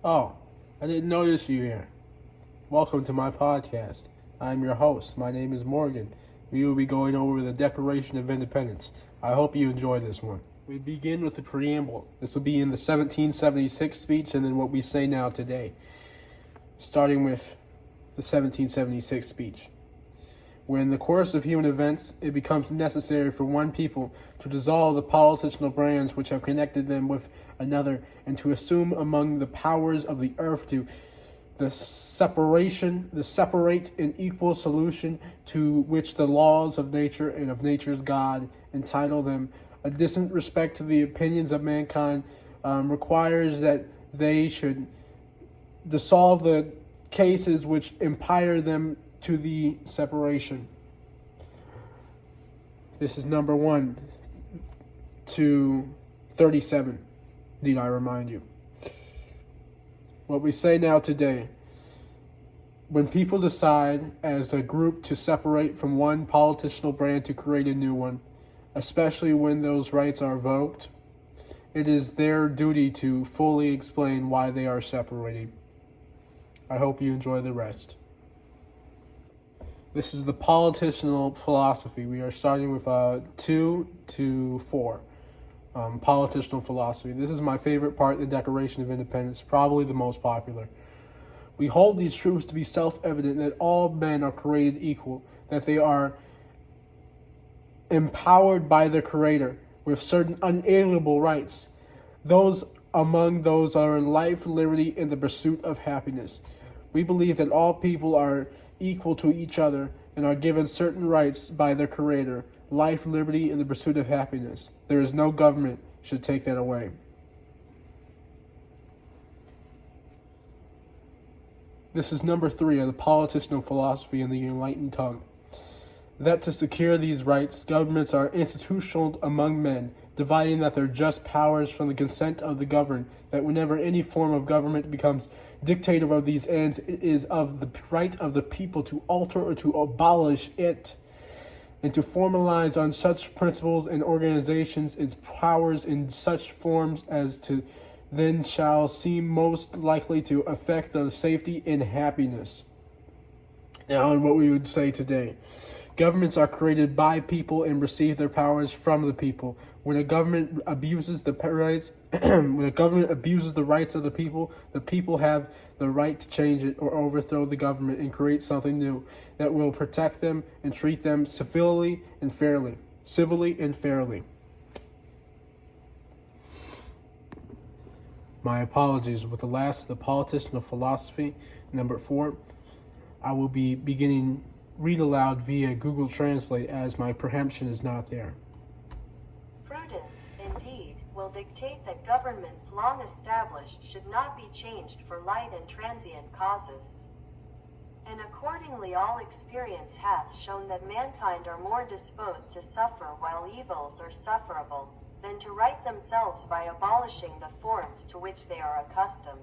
Oh, I didn't notice you here. Welcome to my podcast. I'm your host. My name is Morgan. We will be going over the Declaration of Independence. I hope you enjoy this one. We begin with the preamble. This will be in the 1776 speech and then what we say now today. Starting with the 1776 speech. When in the course of human events it becomes necessary for one people to dissolve the political brands which have connected them with another, and to assume among the powers of the earth to the separate and equal solution to which the laws of nature and of nature's God entitle them, a distant respect to the opinions of mankind requires that they should dissolve the cases which impire them to the separation. This is number 1 to 37. Need I remind you? What we say now today. When people decide as a group to separate from one political brand to create a new one, especially when those rights are revoked, it is their duty to fully explain why they are separating. I hope you enjoy the rest. This is the political philosophy. We are starting with 2 to 4. Political philosophy. This is my favorite part of the Declaration of Independence, probably the most popular. We hold these truths to be self-evident, that all men are created equal, that they are empowered by their Creator with certain unalienable rights. Those among those are life, liberty, and the pursuit of happiness. We believe that all people are equal to each other and are given certain rights by their Creator, life, liberty, and the pursuit of happiness. There is no government should take that away. This is number 3 of the political philosophy in the enlightened tongue. That to secure these rights, governments are institutional among men, dividing that their just powers from the consent of the governed, that whenever any form of government becomes dictative of these ends, it is of the right of the people to alter or to abolish it, and to formalize on such principles and organizations its powers in such forms as to then shall seem most likely to affect the safety and happiness. Now, on what we would say today. Governments are created by people and receive their powers from the people. When a government abuses the rights, when a government abuses the rights of the people have the right to change it or overthrow the government and create something new that will protect them and treat them civilly and fairly. My apologies. With the political philosophy, number 4, I will be beginning read aloud via Google Translate as my preemption is not there. Prudence, indeed, will dictate that governments long established should not be changed for light and transient causes. And accordingly all experience hath shown that mankind are more disposed to suffer while evils are sufferable, than to right themselves by abolishing the forms to which they are accustomed.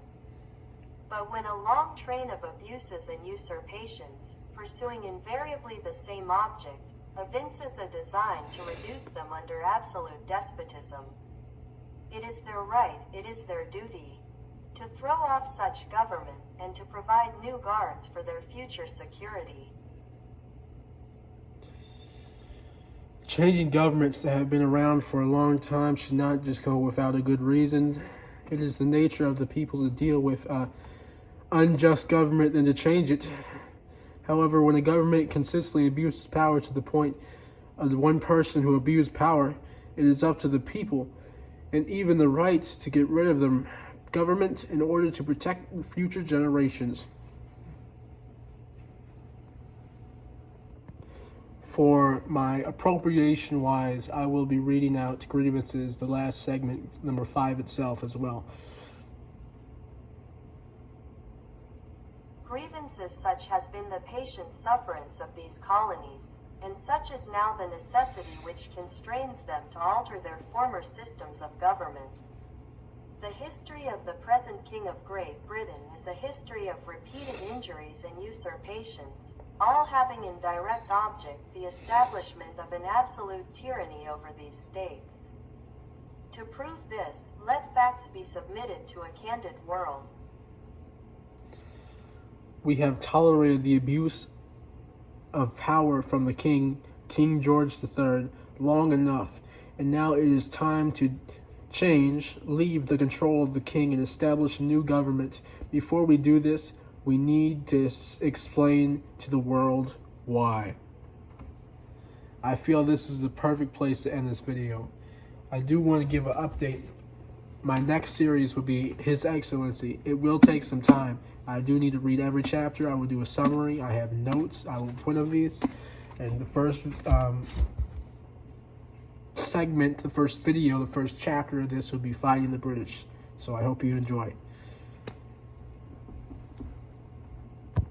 But when a long train of abuses and usurpations, pursuing invariably the same object, evinces a design to reduce them under absolute despotism, it is their right, it is their duty, to throw off such government and to provide new guards for their future security. Changing governments that have been around for a long time should not just go without a good reason. It is the nature of the people to deal with unjust government than to change it. However, when a government consistently abuses power to the point of the one person who abused power, it is up to the people and even the rights to get rid of the government in order to protect future generations. For my appropriation wise, I will be reading out grievances, the last segment, number 5 itself as well. Grievances such has been the patient sufferance of these colonies, and such is now the necessity which constrains them to alter their former systems of government. The history of the present King of Great Britain is a history of repeated injuries and usurpations, all having in direct object the establishment of an absolute tyranny over these states. To prove this, let facts be submitted to a candid world. we have tolerated the abuse of power from the King George III, long enough, and now it is time to leave the control of the king and establish a new government. Before we do this, we need to explain to the world why. I feel this is the perfect place to end this video. I do want to give an update. My next series will be His Excellency. It will take some time. I do need to read every chapter. I will do a summary. I have notes I will put on these. And the first segment, the first video, the first chapter of this will be Fighting the British. So I hope you enjoy.